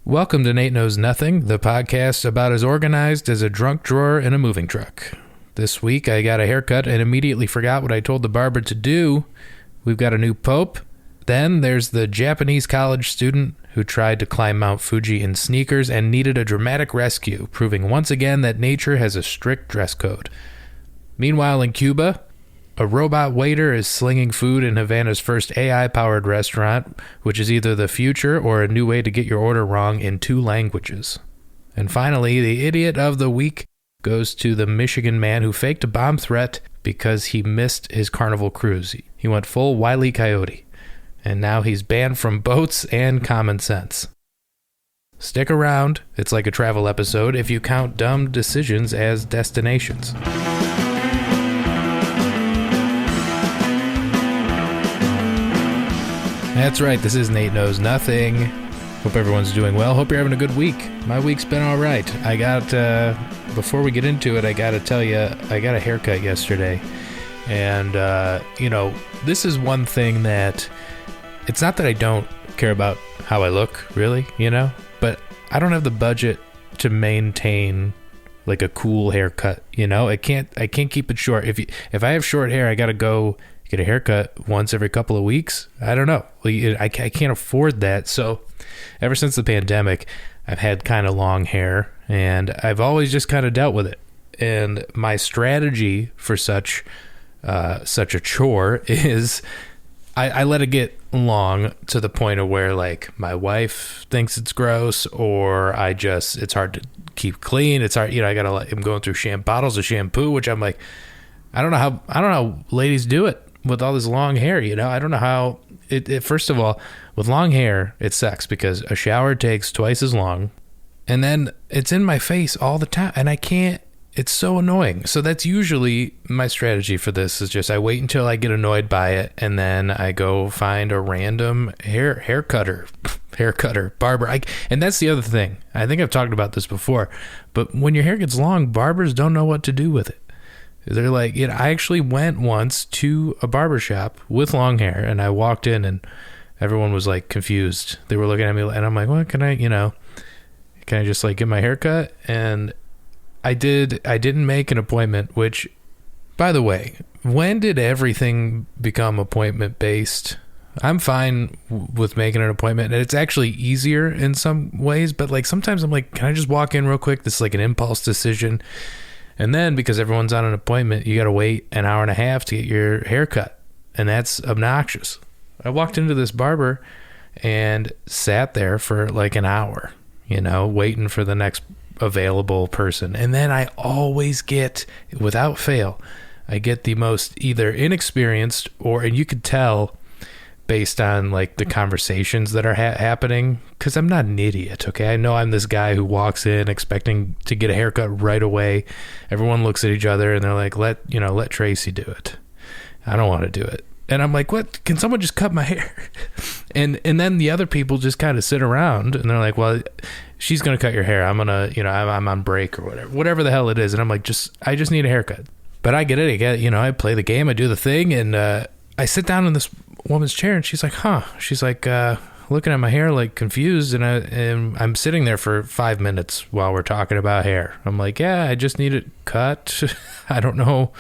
Welcome to Nate Knows Nothing, the podcast about as organized as a drunk drawer in a moving truck. This week I got a haircut and immediately forgot what I told the barber to do. We've got a new pope. Then there's the Japanese college student who tried to climb Mount Fuji in sneakers and needed a dramatic rescue, proving once again that nature has a strict dress code. Meanwhile in Cuba, a robot waiter is slinging food in Havana's first AI-powered restaurant, which is either the future or a new way to get your order wrong in 2 languages. And finally, the idiot of the week goes to the Michigan man who faked a bomb threat because he missed his carnival cruise. He went full Wile E. Coyote, and now he's banned from boats and common sense. Stick around, it's like a travel episode if you count dumb decisions as destinations. That's right, this is Nate Knows Nothing. Hope everyone's doing well. Hope you're having a good week. My week's been all right. Before we get into it, I got to tell you, I got a haircut yesterday. And, this is one thing that, it's not that I don't care about how I look, really, but I don't have the budget to maintain like a cool haircut, I can't keep it short. If I have short hair, I got to go get a haircut once every couple of weeks. I don't know. I can't afford that. So ever since the pandemic, I've had kind of long hair and I've always just kind of dealt with it. And my strategy for such a chore is I let it get long to the point of where like my wife thinks it's gross, or it's hard to keep clean. It's hard, I'm going through bottles of shampoo, which I'm like, I don't know how ladies do it with all this long hair, I don't know how it first of all, with long hair, it sucks because a shower takes twice as long and then it's in my face all the time and I can't, it's so annoying. So that's usually my strategy for this is just I wait until I get annoyed by it and then I go find a random hair cutter, barber. And that's the other thing. I think I've talked about this before, but when your hair gets long, barbers don't know what to do with it. They're like, I actually went once to a barbershop with long hair and I walked in and everyone was like confused. They were looking at me and I'm like, what can I just like get my hair cut? And I didn't make an appointment, which, by the way, when did everything become appointment based? I'm fine with making an appointment and it's actually easier in some ways, but like sometimes I'm like, can I just walk in real quick? This is like an impulse decision. And then because everyone's on an appointment, you got to wait an hour and a half to get your hair cut. And that's obnoxious. I walked into this barber and sat there for like an hour, waiting for the next available person. And then I always get, without fail, I get the most either inexperienced and you could tell based on like the conversations that are happening, because I'm not an idiot, okay? I know I'm this guy who walks in expecting to get a haircut right away. Everyone looks at each other and they're like, let Tracy do it. I don't want to do it. And I'm like, what? Can someone just cut my hair? And then the other people just kind of sit around and they're like, well, she's going to cut your hair. I'm going to, I'm on break or whatever the hell it is. And I'm like, I just need a haircut. But I get it. I play the game. I do the thing. And I sit down in this woman's chair and she's like, she's like looking at my hair like confused, and I'm sitting there for 5 minutes while we're talking about hair. I'm like, yeah, I just need it cut. I don't know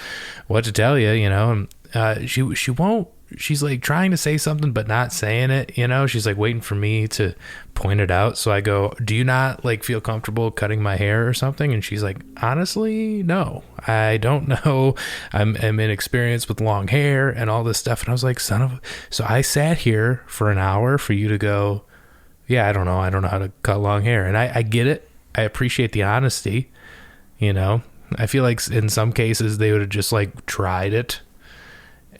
what to tell you, and she won't, she's like trying to say something but not saying it, she's like waiting for me to point it out. So I go, do you not like feel comfortable cutting my hair or something? And she's like, honestly, no, I don't know. I'm inexperienced with long hair and all this stuff. And I was like, so I sat here for an hour for you to go, yeah, I don't know how to cut long hair. And I get it. I appreciate the honesty. I feel like in some cases they would have just like tried it.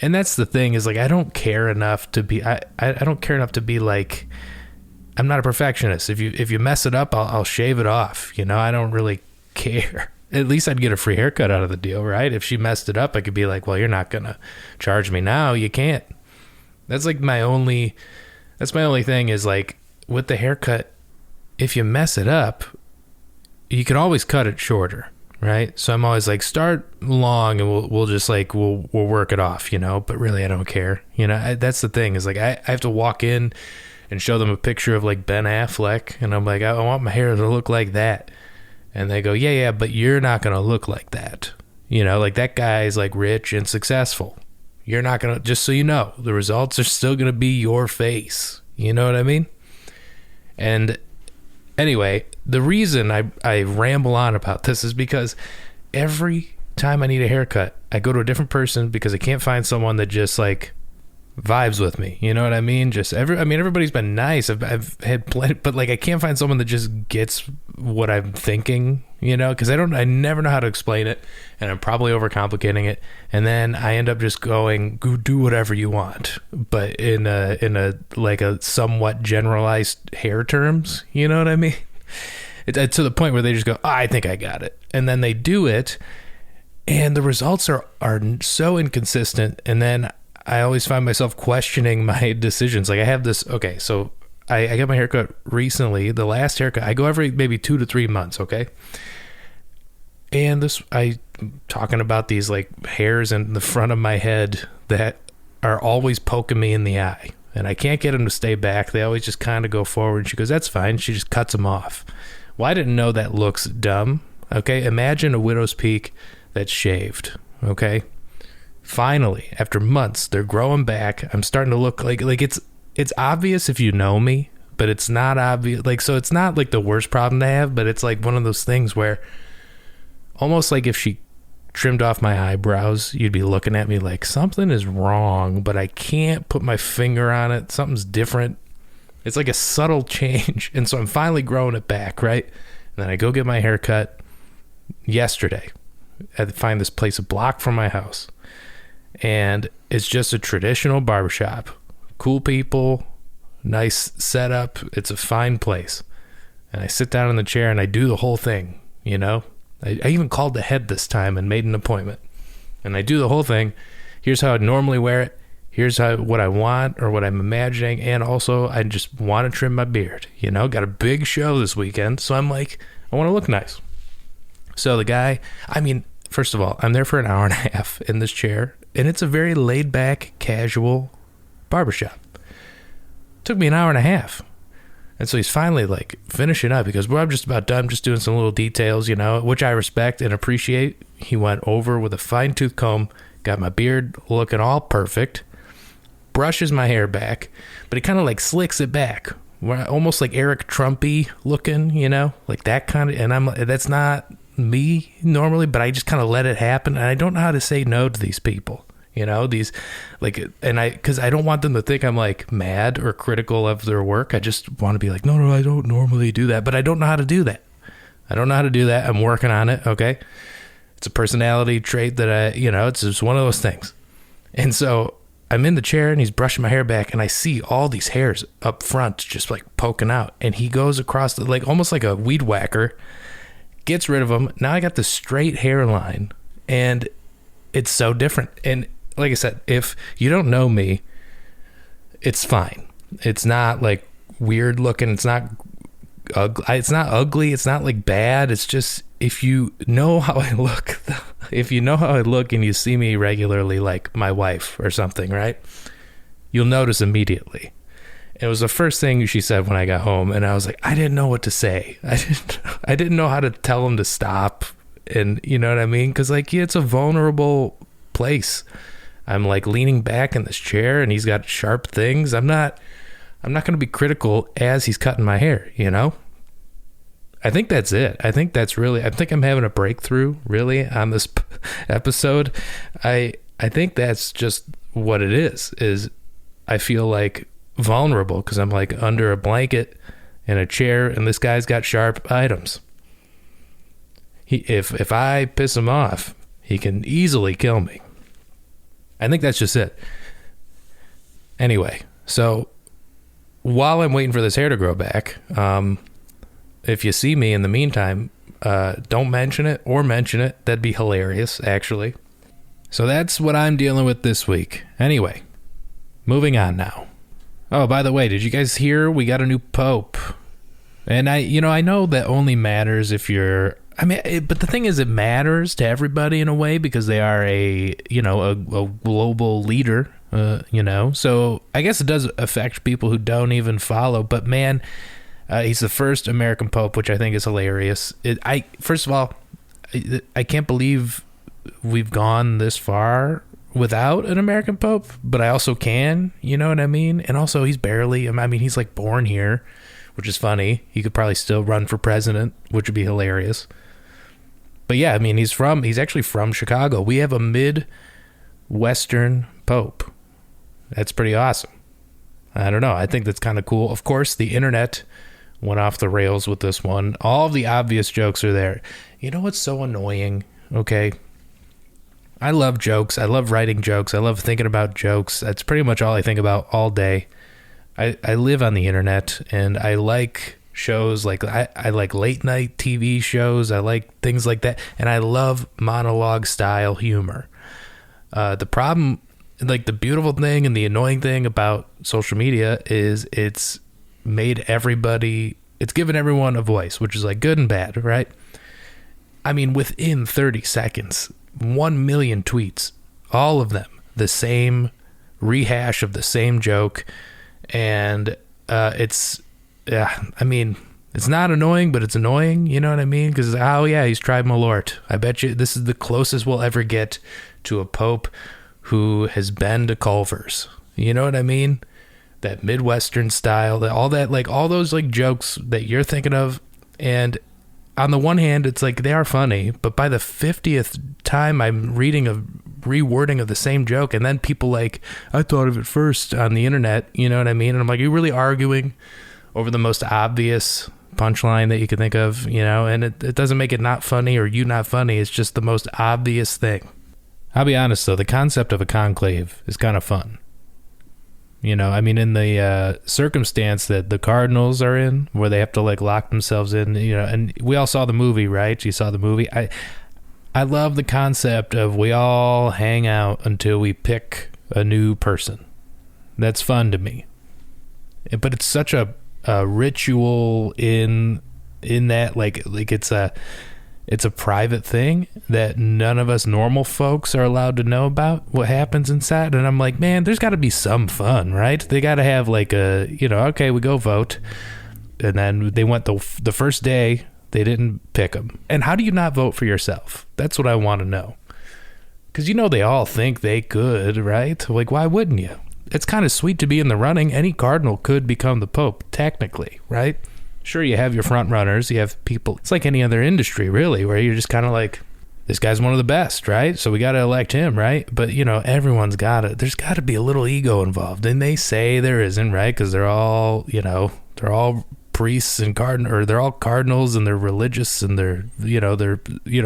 And that's the thing is like, I don't care enough to be, I don't care enough to be like, I'm not a perfectionist. If you mess it up, I'll shave it off. I don't really care. At least I'd get a free haircut out of the deal, right? If she messed it up, I could be like, well, you're not going to charge me now. You can't. That's like my only thing is like with the haircut, if you mess it up, you can always cut it shorter. Right. So I'm always like, start long and we'll just like, we'll work it off, but really I don't care. That's the thing is like, I have to walk in and show them a picture of like Ben Affleck, and I'm like, I want my hair to look like that. And they go, yeah, but you're not going to look like that. You know, like that guy's like rich and successful. You're not going to, just so you know, the results are still going to be your face. You know what I mean? And anyway, the reason I ramble on about this is because every time I need a haircut, I go to a different person because I can't find someone that just like vibes with me. You know what I mean? Everybody's been nice. I've had plenty, but like I can't find someone that just gets what I'm thinking, you know, because I never know how to explain it, and I'm probably overcomplicating it, and then I end up just going, go do whatever you want, but in a like a somewhat generalized hair terms, you know what I mean? It's to the point where they just go, I think I got it, and then they do it, and the results are so inconsistent, and then I always find myself questioning my decisions. Like I have this, okay, so I got my haircut recently. The last haircut, I go every maybe 2 to 3 months, okay? And I'm talking about these like hairs in the front of my head that are always poking me in the eye. And I can't get them to stay back. They always just kind of go forward. She goes, that's fine. She just cuts them off. Well, I didn't know that looks dumb, okay? Imagine a widow's peak that's shaved, okay? Finally, after months, they're growing back. I'm starting to look like it's obvious if you know me, but it's not obvious. Like, so it's not like the worst problem to have, but it's like one of those things where almost like if she trimmed off my eyebrows, you'd be looking at me like something is wrong, but I can't put my finger on it. Something's different. It's like a subtle change. And so I'm finally growing it back, right? And then I go get my hair cut yesterday. I find this place a block from my house. And it's just a traditional barbershop. Cool people, nice setup. It's a fine place. And I sit down in the chair and I do the whole thing, you know? I even called the head this time and made an appointment. And I do the whole thing. Here's how I'd normally wear it. Here's what I want or what I'm imagining. And also, I just want to trim my beard. You know, got a big show this weekend. So I'm like, I want to look nice. So the guy, first of all, I'm there for an hour and a half in this chair. And it's a very laid back, casual barbershop. Took me an hour and a half. And so he's finally like finishing up because I'm just about done, just doing some little details, you know, which I respect and appreciate. He went over with a fine tooth comb, got my beard looking all perfect, brushes my hair back, but he kind of like slicks it back. Almost like Eric Trumpy looking, you know, like that kind of, and that's not me normally, but I just kind of let it happen. And I don't know how to say no to these people. You know, these like, and because I don't want them to think I'm like mad or critical of their work. I just want to be like, no, I don't normally do that, but I don't know how to do that. I'm working on it. Okay. It's a personality trait that it's just one of those things. And so I'm in the chair and he's brushing my hair back and I see all these hairs up front, just like poking out. And he goes across the, like, almost like a weed whacker, gets rid of them. Now I got the straight hairline and it's so different. And like I said, if you don't know me, it's fine. It's not like weird looking. It's not ugly. It's not like bad. It's just, if you know how I look, and you see me regularly, like my wife or something, right? You'll notice immediately. It was the first thing she said when I got home. And I was like, I didn't know what to say. I didn't know how to tell him to stop. And you know what I mean? Cause like, it's a vulnerable place. I'm like leaning back in this chair and he's got sharp things. I'm not going to be critical as he's cutting my hair, you know? I think that's it. I think I'm having a breakthrough really on this episode. I think that's just what it is I feel like vulnerable because I'm like under a blanket in a chair and this guy's got sharp items. If I piss him off, he can easily kill me. I think that's just it. Anyway, so while I'm waiting for this hair to grow back, if you see me in the meantime, don't mention it or mention it. That'd be hilarious, actually. So that's what I'm dealing with this week. Anyway, moving on now. Oh, by the way, did you guys hear we got a new pope? And I know that only matters if you're, but the thing is, it matters to everybody in a way because they are a global leader So I guess it does affect people who don't even follow. But man, he's the first American Pope, which I think is hilarious. First of all, I can't believe we've gone this far without an American Pope, but I also can, you know what I mean? And also he's he's like born here, which is funny. He could probably still run for president, which would be hilarious. But yeah, I mean, he's actually from Chicago. We have a Midwestern Pope. That's pretty awesome. I don't know. I think that's kind of cool. Of course, the internet went off the rails with this one. All of the obvious jokes are there. You know what's so annoying? Okay. I love jokes. I love writing jokes. I love thinking about jokes. That's pretty much all I think about all day. I live on the internet, and I like shows like I like late night TV shows. I like things like that, and I love monologue style humor. The problem, like the beautiful thing and the annoying thing about social media is it's given everyone a voice, which is like good and bad, right? I mean, within 30 seconds, 1 million tweets, all of them the same rehash of the same joke. And it's not annoying, but it's annoying. You know what I mean? Because, oh yeah, he's tried Malort. I bet you this is the closest we'll ever get to a pope who has been to Culver's. You know what I mean? That Midwestern style, all those like jokes that you're thinking of. And on the one hand, it's like they are funny, but by the 50th time I'm reading a rewording of the same joke, and then people like, I thought of it first on the internet, you know what I mean? And I'm like, are you really arguing over the most obvious punchline that you can think of, you know? And it doesn't make it not funny or you not funny. It's just the most obvious thing. I'll be honest though, the concept of a conclave is kind of fun. You know, I mean, in the circumstance that the Cardinals are in, where they have to like lock themselves in, you know, and we all saw the movie, right? You saw the movie. I love the concept of we all hang out until we pick a new person. That's fun to me. But it's such a ritual in that like it's a private thing that none of us normal folks are allowed to know about what happens inside. And I'm like, man, there's got to be some fun, right? They got to have like okay, we go vote. And then they went the first day, they didn't pick them. And how do you not vote for yourself? That's what I want to know. Because, you know, they all think they could, right? Like, why wouldn't you? It's kind of sweet to be in the running. Any cardinal could become the pope, technically, right? Sure, you have your front runners, you have people. It's like any other industry, really, where you're just kind of like, this guy's one of the best, right? So we got to elect him, right? But, you know, there's got to be a little ego involved. And they say there isn't, right? Because they're all priests and they're all cardinals and they're religious and they're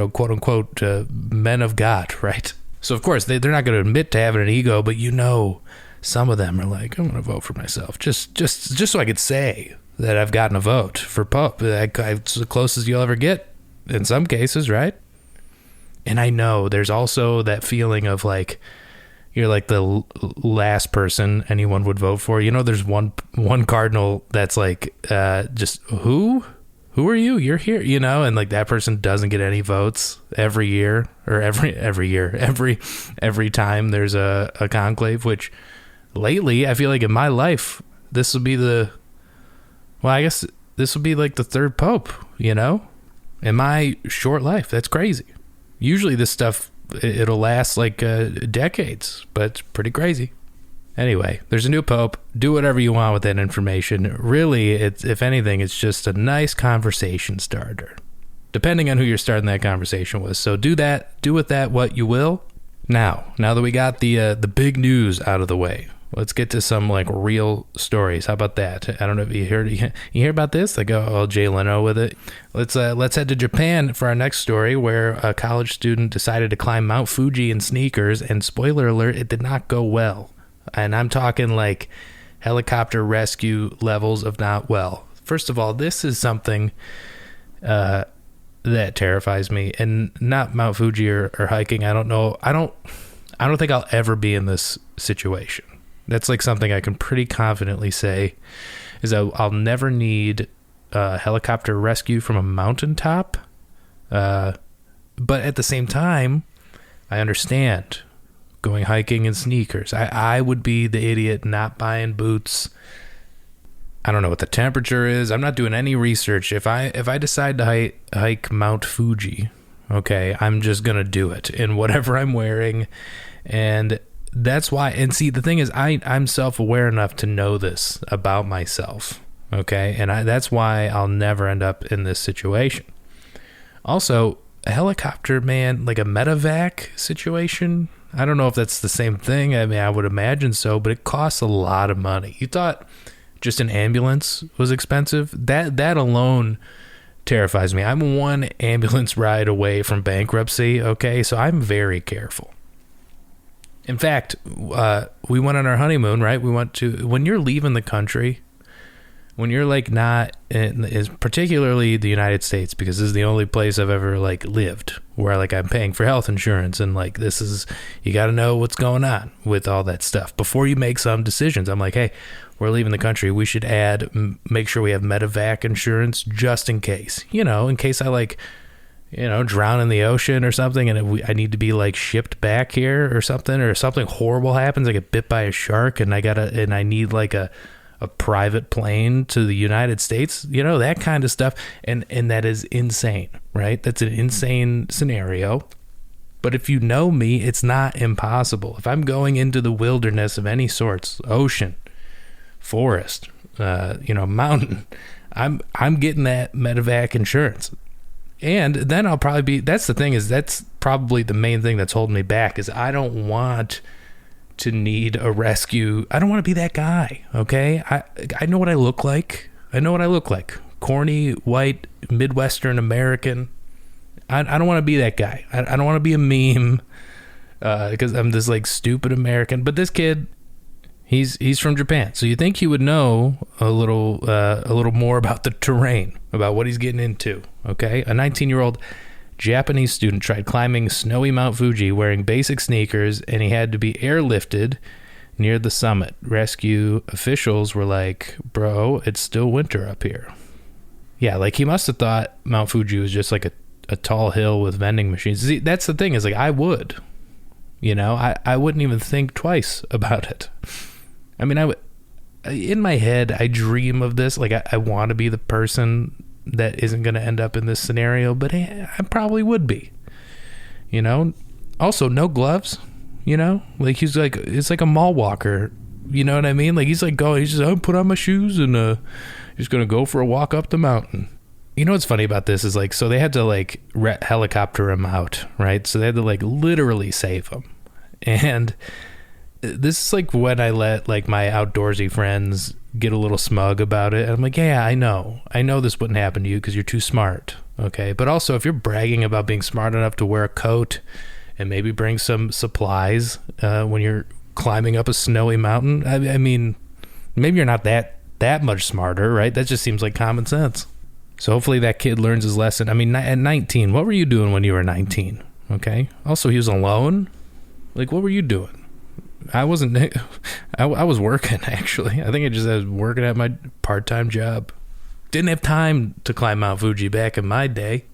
quote unquote men of God, right? So of course they're not going to admit to having an ego, but you know, some of them are like, I'm going to vote for myself just so I could say that I've gotten a vote for Pope. It's the closest you'll ever get in some cases, right? And I know there's also that feeling of like, you're like the last person anyone would vote for. You know, there's one cardinal that's like, just who are you? You're here, you know, and like that person doesn't get any votes every year or every time there's a conclave. Which lately, I feel like in my life, this will be I guess this will be like the third pope. You know, in my short life, that's crazy. Usually, this stuff, it'll last like decades, but it's pretty crazy. Anyway, there's a new pope. Do whatever you want with that information. Really, if anything, it's just a nice conversation starter, depending on who you're starting that conversation with. So do with that what you will. Now that we got the big news out of the way, let's get to some like real stories. How about that? I don't know if you hear about this. Like Jay Leno with it. Let's head to Japan for our next story, where a college student decided to climb Mount Fuji in sneakers, and spoiler alert, it did not go well. And I'm talking like helicopter rescue levels of not well. First of all, this is something that terrifies me, and not Mount Fuji or hiking. I don't know. I don't think I'll ever be in this situation. That's like something I can pretty confidently say is I'll never need helicopter rescue from a mountaintop. But at the same time, I understand going hiking in sneakers. I would be the idiot not buying boots. I don't know what the temperature is. I'm not doing any research. If I decide to hike Mount Fuji, okay, I'm just going to do it in whatever I'm wearing. And that's why, and see, the thing is, I'm self-aware enough to know this about myself, okay? And that's why I'll never end up in this situation. Also, a helicopter, man, like a medevac situation, I don't know if that's the same thing. I mean, I would imagine so, but it costs a lot of money. You thought just an ambulance was expensive? That alone terrifies me. I'm one ambulance ride away from bankruptcy, okay? So I'm very careful. In fact, we went on our honeymoon, right? We went to, when you're leaving the country, when you're like not in, is particularly the United States, because this is the only place I've ever like lived where like I'm paying for health insurance, and like this is, you got to know what's going on with all that stuff before you make some decisions. I'm like, hey, we're leaving the country. We should make sure we have medevac insurance just in case, in case I like, drown in the ocean or something, and I need to be like shipped back here or something horrible happens. I get bit by a shark and I need like a private plane to the United States, that kind of stuff. And that is insane, right? That's an insane scenario. But if you know me, it's not impossible. If I'm going into the wilderness of any sorts, ocean, forest, mountain, I'm getting that medevac insurance. And then I'll probably be, that's the thing, is that's probably the main thing that's holding me back, is I don't want to need a rescue. I don't want to be that guy, okay? I know what I look like. Corny, white, Midwestern American. I don't want to be that guy. I don't want to be a meme because I'm this like stupid American. But this kid, he's from Japan, so you think he would know a little more about the terrain, about what he's getting into, okay? A 19-year-old Japanese student tried climbing snowy Mount Fuji wearing basic sneakers, and he had to be airlifted near the summit. Rescue officials were like, bro, it's still winter up here. Yeah, like he must have thought Mount Fuji was just like a tall hill with vending machines. See, that's the thing, is like I would, I wouldn't even think twice about it. I mean, in my head, I dream of this. Like I want to be the person that isn't going to end up in this scenario, but I probably would be, also no gloves, like he's like, it's like a mall walker, you know what I mean? Like he's just, I'll put on my shoes and just going to go for a walk up the mountain. What's funny about this is like, so they had to like helicopter him out, right? So they had to like literally save him. And this is like when I let like my outdoorsy friends get a little smug about it. And I'm like, yeah, I know this wouldn't happen to you because you're too smart. Okay. But also if you're bragging about being smart enough to wear a coat and maybe bring some supplies when you're climbing up a snowy mountain, I mean, maybe you're not that much smarter, right? That just seems like common sense. So hopefully that kid learns his lesson. I mean, at 19, what were you doing when you were 19? Okay. Also, he was alone. Like, what were you doing? I wasn't, I was working, actually. I think I was working at my part-time job. Didn't have time to climb Mount Fuji back in my day.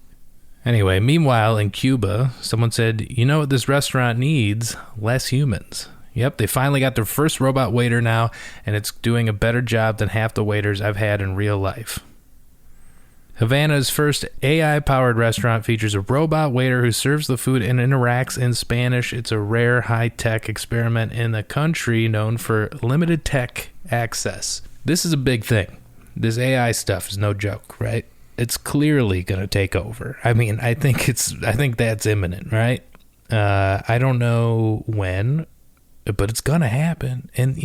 Anyway, meanwhile, in Cuba, someone said, you know what this restaurant needs? Less humans. Yep, they finally got their first robot waiter now, and it's doing a better job than half the waiters I've had in real life. Havana's first AI-powered restaurant features a robot waiter who serves the food and interacts in Spanish. It's a rare high-tech experiment in the country known for limited tech access. This is a big thing. This AI stuff is no joke, right? It's clearly going to take over. I mean, I think that's imminent, right? I don't know when, but it's going to happen. And,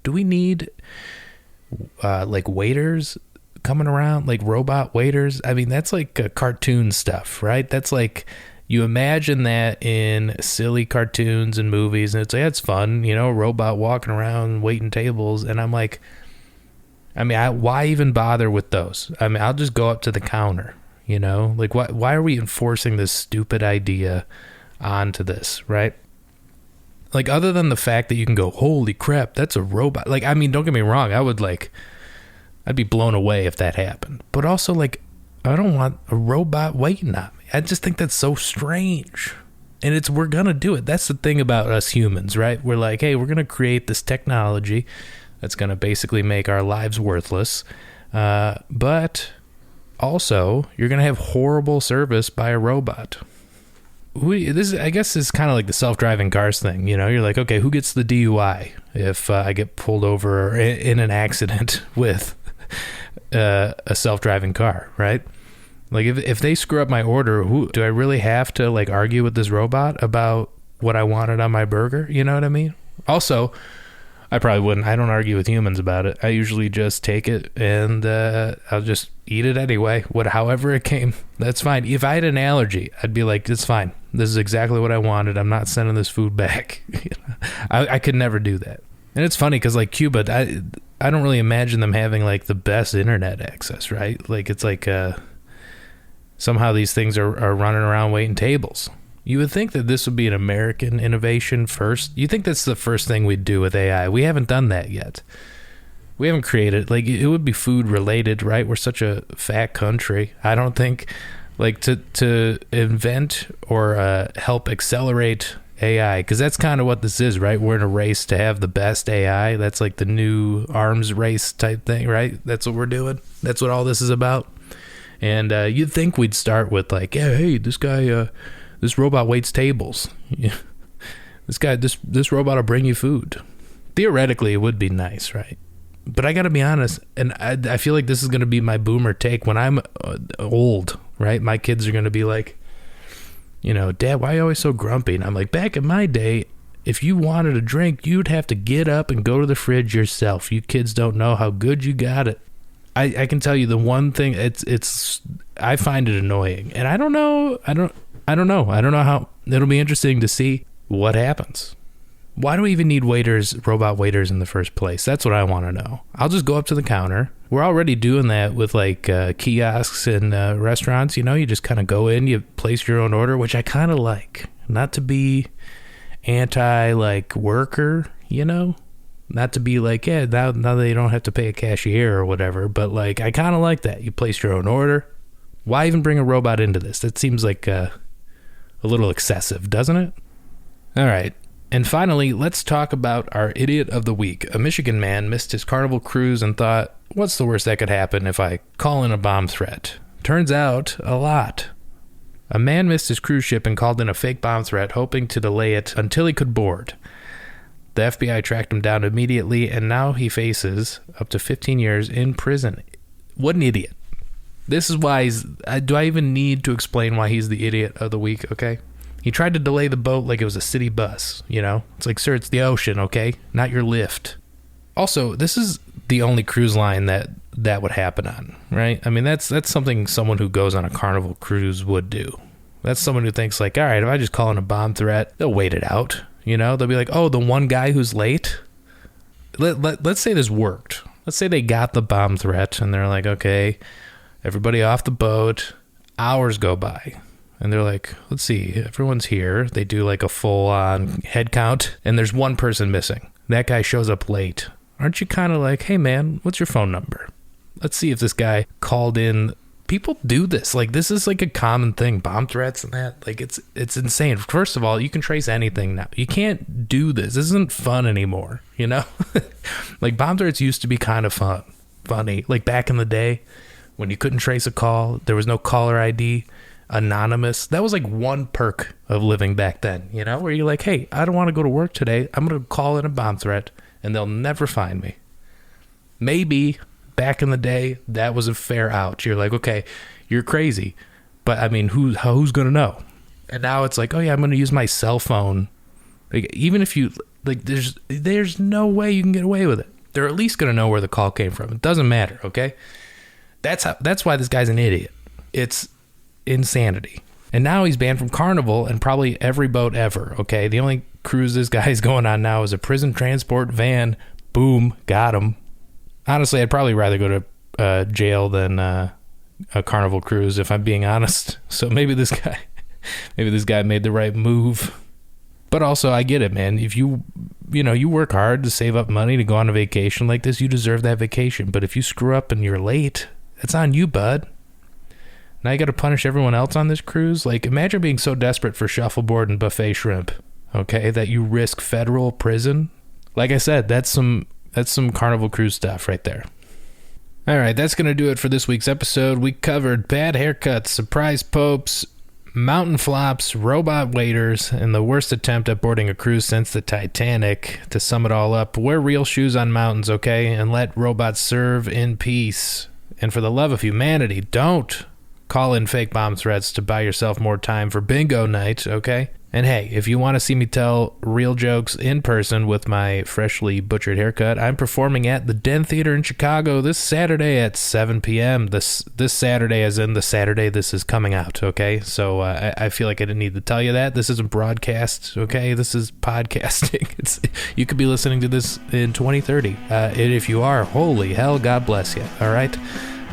do we need like waiters coming around, like robot waiters? I mean, that's like cartoon stuff, right? That's like, you imagine that in silly cartoons and movies, and it's like, that's fun, robot walking around waiting tables. And I'm like, I mean, why even bother with those? I mean, I'll just go up to the counter, like why are we enforcing this stupid idea onto this, right? Like, other than the fact that you can go, holy crap, that's a robot. Like, I mean, don't get me wrong, I'd be blown away if that happened. But also, like, I don't want a robot waiting on me. I just think that's so strange. And we're going to do it. That's the thing about us humans, right? We're like, hey, we're going to create this technology that's going to basically make our lives worthless. But also, you're going to have horrible service by a robot. I guess is kind of like the self-driving cars thing. You're like, okay, who gets the DUI if I get pulled over in an accident with a self-driving car, right? Like if they screw up my order, do I really have to like argue with this robot about what I wanted on my burger? You know what I mean? Also, I probably wouldn't. I don't argue with humans about it. I usually just take it and I'll just eat it anyway. However it came, that's fine. If I had an allergy, I'd be like, it's fine. This is exactly what I wanted. I'm not sending this food back. I could never do that. And it's funny because like Cuba, I don't really imagine them having like the best internet access, right? Like it's like somehow these things are running around waiting tables. You would think that this would be an American innovation first. You think that's the first thing we'd do with AI. We haven't done that yet. We haven't created, like, it would be food related, right? We're such a fat country. I don't think, like, to invent or help accelerate AI, because that's kind of what this is, right? We're in a race to have the best AI. That's like the new arms race type thing, right? That's what we're doing. That's what all this is about. And you'd think we'd start with like, yeah, hey, this guy, this robot waits tables. Yeah. This robot will bring you food. Theoretically, it would be nice, right? But I got to be honest, and I feel like this is going to be my boomer take when I'm old, right? My kids are going to be like, Dad, why are you always so grumpy? And I'm like, back in my day, if you wanted a drink, you'd have to get up and go to the fridge yourself. You kids don't know how good you got it. I can tell you the one thing, I find it annoying. And I don't know how. It'll be interesting to see what happens. Why do we even need robot waiters in the first place? That's what I want to know. I'll just go up to the counter. We're already doing that with like kiosks in restaurants. You just kind of go in, you place your own order, which I kind of like. Not to be anti like worker, not to be like, yeah, now they don't have to pay a cashier or whatever. But like, I kind of like that. You place your own order. Why even bring a robot into this? That seems like a little excessive, doesn't it? All right. And finally, let's talk about our idiot of the week. A Michigan man missed his Carnival cruise and thought, what's the worst that could happen if I call in a bomb threat? Turns out, a lot. A man missed his cruise ship and called in a fake bomb threat, hoping to delay it until he could board. The FBI tracked him down immediately, and now he faces up to 15 years in prison. What an idiot. This is why do I even need to explain why he's the idiot of the week, okay? He tried to delay the boat like it was a city bus, It's like, sir, it's the ocean, okay? Not your lift. Also, this is the only cruise line that would happen on, right? I mean, that's something someone who goes on a Carnival cruise would do. That's someone who thinks like, all right, if I just call in a bomb threat, they'll wait it out, They'll be like, oh, the one guy who's late? Let's say this worked. Let's say they got the bomb threat, and they're like, okay, everybody off the boat. Hours go by. And they're like, let's see, everyone's here. They do like a full-on head count, and there's one person missing. That guy shows up late. Aren't you kind of like, hey, man, what's your phone number? Let's see if this guy called in. People do this. Like, this is like a common thing. Bomb threats and that. Like, it's insane. First of all, you can trace anything now. You can't do this. This isn't fun anymore, Like, bomb threats used to be kind of funny. Like, back in the day when you couldn't trace a call, there was no caller ID. Anonymous. That was like one perk of living back then, where you're like, hey, I don't want to go to work today. I'm going to call in a bomb threat and they'll never find me. Maybe back in the day, that was a fair out. You're like, okay, you're crazy. But I mean, who's going to know? And now it's like, oh yeah, I'm going to use my cell phone. Like, even if you like, there's no way you can get away with it. They're at least going to know where the call came from. It doesn't matter. Okay. That's why this guy's an idiot. It's insanity. And now he's banned from Carnival and probably every boat ever, okay? The only cruise this guy's going on now is a prison transport van. Boom, got him. Honestly, I'd probably rather go to jail than a Carnival cruise, if I'm being honest. So maybe this guy made the right move. But also, I get it, man. If you work hard to save up money to go on a vacation like this, you deserve that vacation. But if you screw up and you're late, it's on you, bud. Now you got to punish everyone else on this cruise? Like, imagine being so desperate for shuffleboard and buffet shrimp, okay, that you risk federal prison. Like I said, that's some Carnival Cruise stuff right there. All right, that's going to do it for this week's episode. We covered bad haircuts, surprise popes, mountain flops, robot waiters, and the worst attempt at boarding a cruise since the Titanic. To sum it all up, wear real shoes on mountains, okay? And let robots serve in peace. And for the love of humanity, don't call in fake bomb threats to buy yourself more time for bingo night, okay? And hey, if you want to see me tell real jokes in person with my freshly butchered haircut, I'm performing at the Den Theater in Chicago this Saturday at 7 p.m. This Saturday, as in the Saturday this is coming out, okay? So I feel like I didn't need to tell you that. This isn't broadcast, okay? This is podcasting. You could be listening to this in 2030. And if you are, holy hell, God bless you, all right?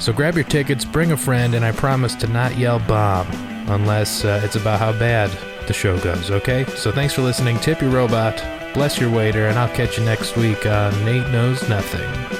So grab your tickets, bring a friend, and I promise to not yell bomb unless it's about how bad the show goes, okay? So thanks for listening. Tip your robot, bless your waiter, and I'll catch you next week on Nate Knows Nothing.